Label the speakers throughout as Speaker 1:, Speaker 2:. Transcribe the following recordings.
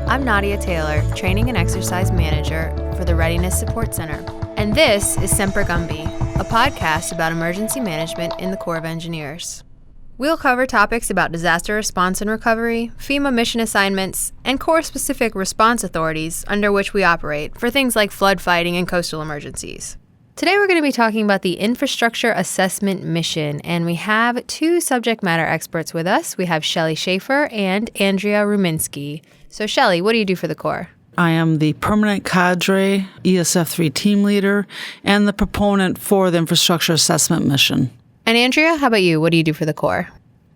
Speaker 1: I'm Nadia Taylor, Training and Exercise Manager for the Readiness Support Center. And this is Semper Gumby, a podcast about emergency management in the Corps of Engineers. We'll cover topics about disaster response and recovery, FEMA mission assignments, and Corps-specific response authorities under which we operate for things like flood fighting and coastal emergencies. Today we're going to be talking about the Infrastructure Assessment Mission, and we have two subject matter experts with us. We have Shelly Shafer and Andrea Ruminski. So Shelly, what do you do for the Corps?
Speaker 2: I am the permanent cadre ESF3 team leader and the proponent for the Infrastructure Assessment Mission.
Speaker 1: And Andrea, how about you? What do you do for the Corps?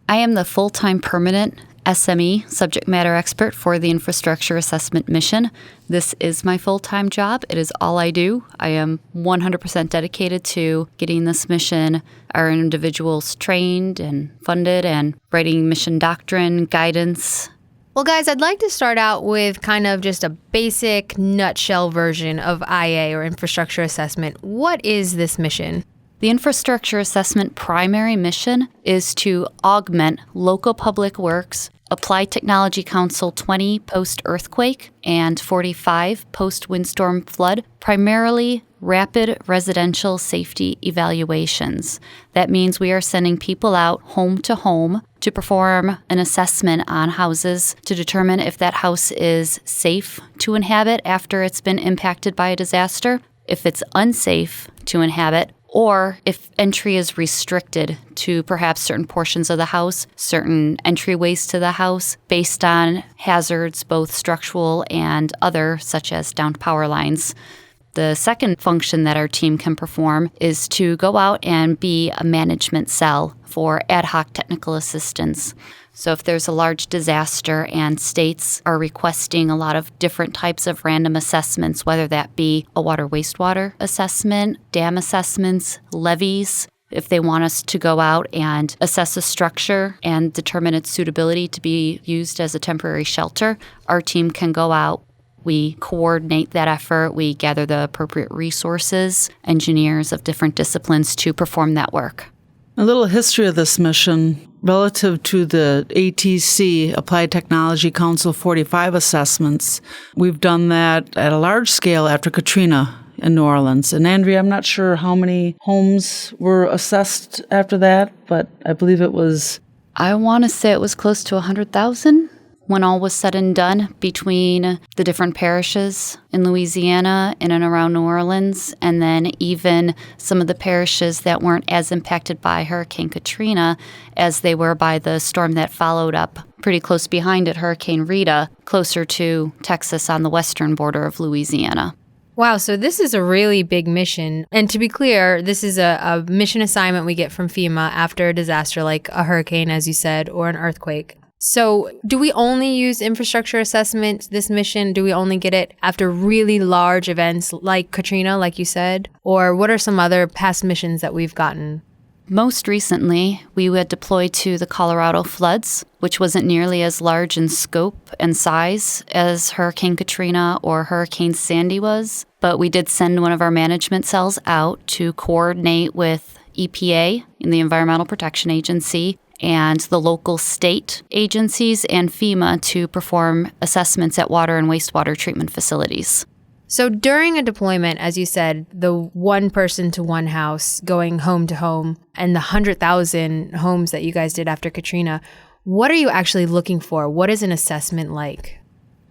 Speaker 3: I am the full-time permanent SME, subject matter expert for the Infrastructure Assessment Mission. This is my full-time job. It is all I do. I am 100% dedicated to getting this mission, our individuals trained and funded, and writing mission doctrine, guidance.
Speaker 1: Well, guys, I'd like to start out with kind of just a basic nutshell version of IA, or Infrastructure Assessment. What is this mission?
Speaker 3: The Infrastructure Assessment primary mission is to augment local public works, Applied Technology Council 20 post-earthquake and 45 post-windstorm flood, primarily rapid residential safety evaluations. That means we are sending people out home to perform an assessment on houses to determine if that house is safe to inhabit after it's been impacted by a disaster, if it's unsafe to inhabit, or if entry is restricted to perhaps certain portions of the house, certain entryways to the house, based on hazards, both structural and other, such as downed power lines. The second function that our team can perform is to go out and be a management cell for ad hoc technical assistance. So if there's a large disaster and states are requesting a lot of different types of random assessments, whether that be a water wastewater assessment, dam assessments, levees, if they want us to go out and assess a structure and determine its suitability to be used as a temporary shelter, our team can go out. We coordinate that effort. We gather the appropriate resources, engineers of different disciplines to perform that work.
Speaker 2: A little history of this mission. Relative to the ATC, Applied Technology Council 45 assessments, we've done that at a large scale after Katrina in New Orleans. And Andrea, I'm not sure how many homes were assessed after that, but I believe it was...
Speaker 3: I want to say it was close to 100,000 when all was said and done between the different parishes in Louisiana, in and around New Orleans, and then even some of the parishes that weren't as impacted by Hurricane Katrina as they were by the storm that followed up pretty close behind it, Hurricane Rita, closer to Texas on the western border of Louisiana.
Speaker 1: Wow, so this is a really big mission. And to be clear, this is a mission assignment we get from FEMA after a disaster like a hurricane, as you said, or an earthquake. So do we only use infrastructure assessment, this mission? Do we only get it after really large events like Katrina, like you said? Or what are some other past missions that we've gotten?
Speaker 3: Most recently, we had deployed to the Colorado floods, which wasn't nearly as large in scope and size as Hurricane Katrina or Hurricane Sandy was. But we did send one of our management cells out to coordinate with EPA, in the Environmental Protection Agency, and the local state agencies and FEMA to perform assessments at water and wastewater treatment facilities.
Speaker 1: So during a deployment, as you said, the one person to one house going home to home and the 100,000 homes that you guys did after Katrina, what are you actually looking for? What is an assessment like?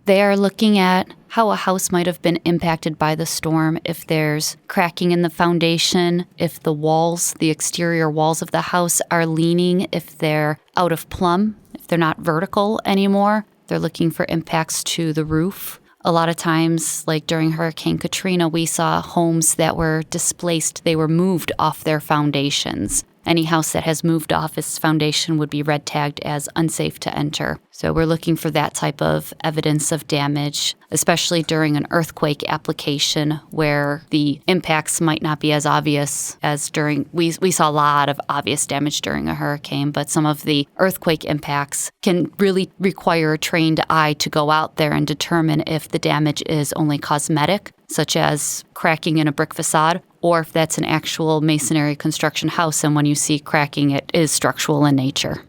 Speaker 3: They are looking at how a house might have been impacted by the storm, if there's cracking in the foundation, if the walls, the exterior walls of the house are leaning, if they're out of plumb, if they're not vertical anymore. They're looking for impacts to the roof. A lot of times, like during Hurricane Katrina, we saw homes that were displaced. They were moved off their foundations. Any house that has moved off its foundation would be red tagged as unsafe to enter. So we're looking for that type of evidence of damage, especially during an earthquake application where the impacts might not be as obvious as during, we saw a lot of obvious damage during a hurricane, but some of the earthquake impacts can really require a trained eye to go out there and determine if the damage is only cosmetic, such as cracking in a brick facade, or if that's an actual masonry construction house, and when you see cracking, it is structural in nature.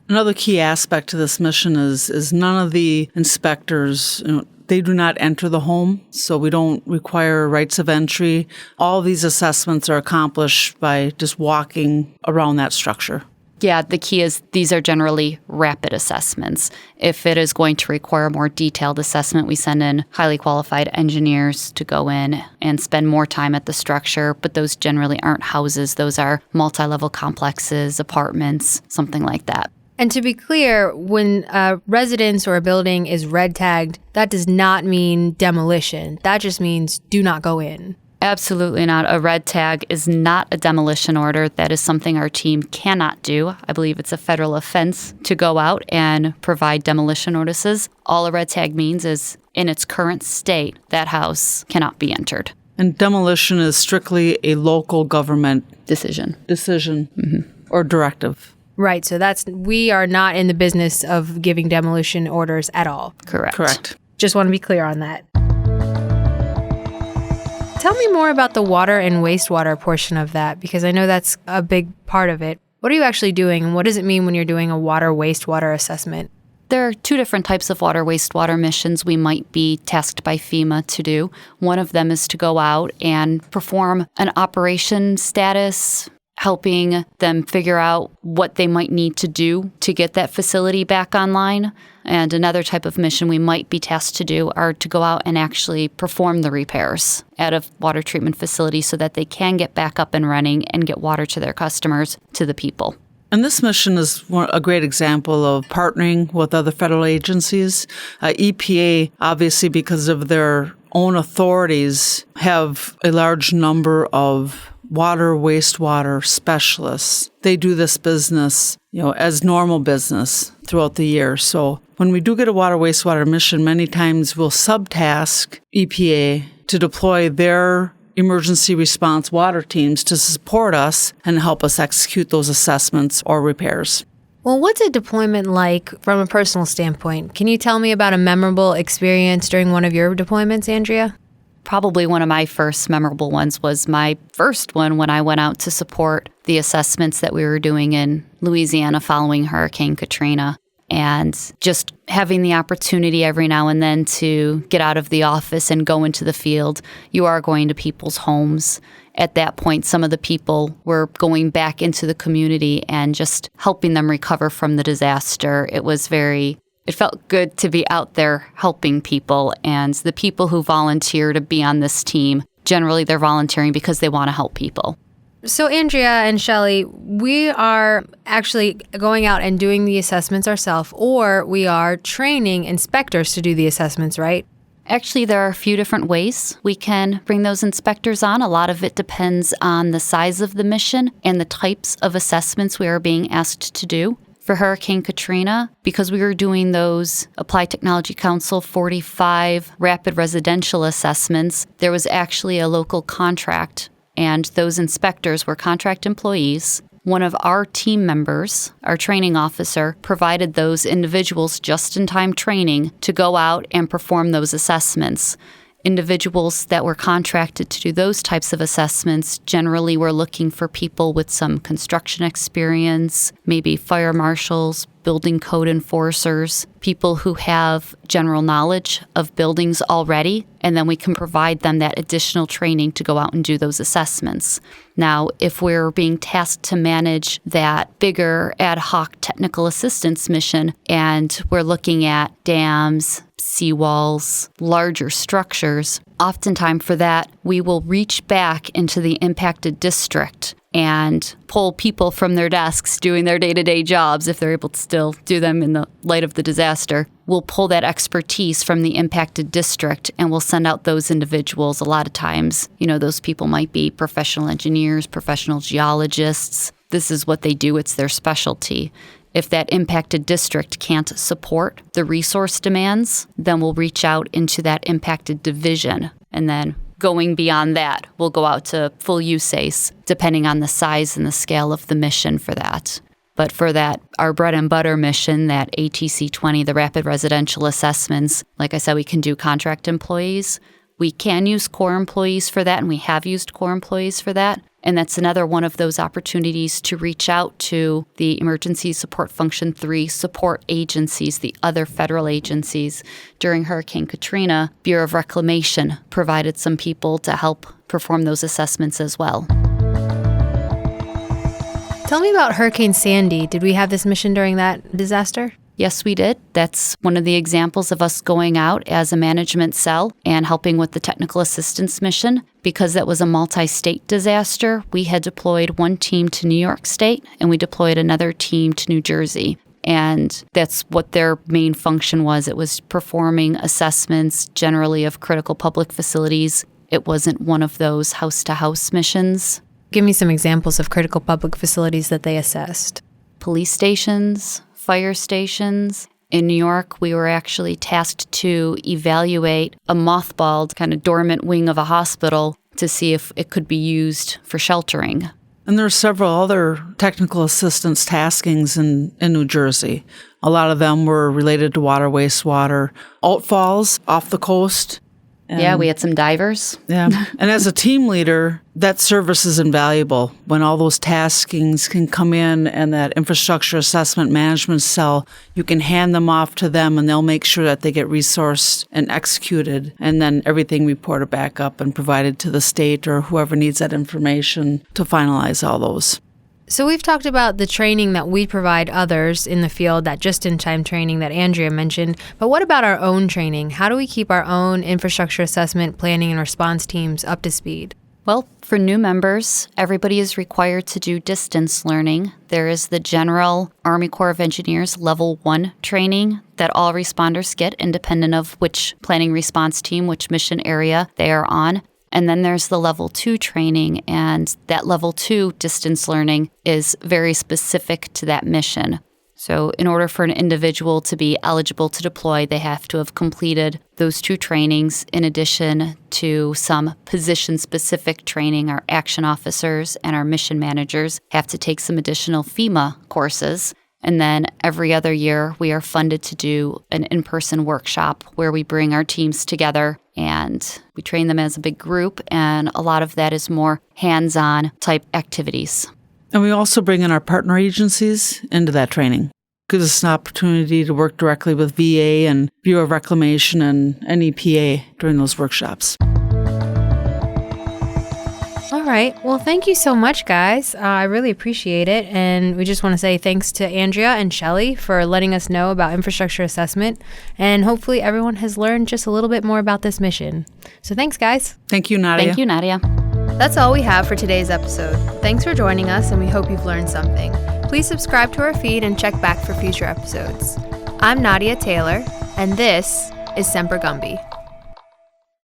Speaker 2: Another key aspect to this mission is none of the inspectors, they do not enter the home, so we don't require rights of entry. All of these assessments are accomplished by just walking around that structure.
Speaker 3: Yeah, the key is these are generally rapid assessments. If it is going to require a more detailed assessment, we send in highly qualified engineers to go in and spend more time at the structure, but those generally aren't houses. Those are multi-level complexes, apartments, something like that.
Speaker 1: And to be clear, when a residence or a building is red tagged, that does not mean demolition. That just means do not go in.
Speaker 3: Absolutely not. A red tag is not a demolition order. That is something our team cannot do. I believe it's a federal offense to go out and provide demolition notices. All a red tag means is in its current state, that house cannot be entered.
Speaker 2: And demolition is strictly a local government
Speaker 3: Decision.
Speaker 2: Or directive.
Speaker 1: Right, so we are not in the business of giving demolition orders at all.
Speaker 3: Correct.
Speaker 1: Just want to be clear on that. Tell me more about the water and wastewater portion of that, because I know that's a big part of it. What are you actually doing, and what does it mean when you're doing a water wastewater assessment?
Speaker 3: There are two different types of water wastewater missions we might be tasked by FEMA to do. One of them is to go out and perform an operation status, helping them figure out what they might need to do to get that facility back online. And another type of mission we might be tasked to do are to go out and actually perform the repairs at a water treatment facility so that they can get back up and running and get water to their customers, to the people.
Speaker 2: And this mission is a great example of partnering with other federal agencies. EPA, obviously because of their own authorities, have a large number of water, wastewater specialists. They do this business, as normal business throughout the year. So when we do get a water, wastewater mission, many times we'll subtask EPA to deploy their emergency response water teams to support us and help us execute those assessments or repairs.
Speaker 1: Well, what's a deployment like from a personal standpoint? Can you tell me about a memorable experience during one of your deployments, Andrea?
Speaker 3: Probably one of my first memorable ones was my first one when I went out to support the assessments that we were doing in Louisiana following Hurricane Katrina. And just having the opportunity every now and then to get out of the office and go into the field, you are going to people's homes. At that point, some of the people were going back into the community and just helping them recover from the disaster. It felt good to be out there helping people, and the people who volunteer to be on this team, generally they're volunteering because they want to help people.
Speaker 1: So Andrea and Shelly, we are actually going out and doing the assessments ourselves, or we are training inspectors to do the assessments, right?
Speaker 3: Actually, there are a few different ways we can bring those inspectors on. A lot of it depends on the size of the mission and the types of assessments we are being asked to do. For Hurricane Katrina, because we were doing those Applied Technology Council 45 rapid residential assessments, there was actually a local contract, and those inspectors were contract employees. One of our team members, our training officer, provided those individuals just-in-time training to go out and perform those assessments. Individuals that were contracted to do those types of assessments generally were looking for people with some construction experience, maybe fire marshals, building code enforcers, people who have general knowledge of buildings already, and then we can provide them that additional training to go out and do those assessments. Now, if we're being tasked to manage that bigger ad hoc technical assistance mission, and we're looking at dams, seawalls, larger structures, oftentimes for that, we will reach back into the impacted district and pull people from their desks doing their day-to-day jobs, if they're able to still do them in the light of the disaster. We'll pull that expertise from the impacted district and we'll send out those individuals. A lot of times, those people might be professional engineers, professional geologists. This is what they do. It's their specialty. If that impacted district can't support the resource demands, then we'll reach out into that impacted division. And then going beyond that, we'll go out to full USACE, depending on the size and the scale of the mission for that. But for that, our bread and butter mission, that ATC 20, the rapid residential assessments, like I said, we can do contract employees. We can use core employees for that, and we have used core employees for that. And that's another one of those opportunities to reach out to the Emergency Support Function 3 support agencies, the other federal agencies. During Hurricane Katrina, Bureau of Reclamation provided some people to help perform those assessments as well.
Speaker 1: Tell me about Hurricane Sandy. Did we have this mission during that disaster?
Speaker 3: Yes, we did. That's one of the examples of us going out as a management cell and helping with the technical assistance mission. Because that was a multi-state disaster, we had deployed one team to New York State and we deployed another team to New Jersey. And that's what their main function was. It was performing assessments generally of critical public facilities. It wasn't one of those house-to-house missions.
Speaker 1: Give me some examples of critical public facilities that they assessed.
Speaker 3: Police stations, fire stations. In New York, we were actually tasked to evaluate a mothballed, kind of dormant wing of a hospital to see if it could be used for sheltering.
Speaker 2: And there are several other technical assistance taskings in New Jersey. A lot of them were related to water, wastewater, outfalls off the coast.
Speaker 3: Yeah, we had some divers.
Speaker 2: Yeah. And as a team leader, that service is invaluable when all those taskings can come in and that infrastructure assessment management cell, you can hand them off to them and they'll make sure that they get resourced and executed. And then everything reported back up and provided to the state or whoever needs that information to finalize all those.
Speaker 1: So we've talked about the training that we provide others in the field, that just-in-time training that Andrea mentioned. But what about our own training? How do we keep our own infrastructure assessment, planning, and response teams up to speed?
Speaker 3: Well, for new members, everybody is required to do distance learning. There is the general Army Corps of Engineers Level 1 training that all responders get, independent of which planning response team, which mission area they are on. And then there's the Level 2 training, and that Level 2 distance learning is very specific to that mission. So in order for an individual to be eligible to deploy, they have to have completed those 2 trainings in addition to some position-specific training. Our action officers and our mission managers have to take some additional FEMA courses. And then every other year, we are funded to do an in-person workshop where we bring our teams together and we train them as a big group. And a lot of that is more hands-on type activities.
Speaker 2: And we also bring in our partner agencies into that training. Gives us an opportunity to work directly with VA and Bureau of Reclamation and EPA during those workshops.
Speaker 1: All right. Well, thank you so much, guys. I really appreciate it. And we just want to say thanks to Andrea and Shelly for letting us know about infrastructure assessment. And hopefully everyone has learned just a little bit more about this mission. So thanks, guys.
Speaker 2: Thank you, Nadia.
Speaker 3: Thank you, Nadia.
Speaker 1: That's all we have for today's episode. Thanks for joining us, and we hope you've learned something. Please subscribe to our feed and check back for future episodes. I'm Nadia Taylor, and this is Semper Gumby.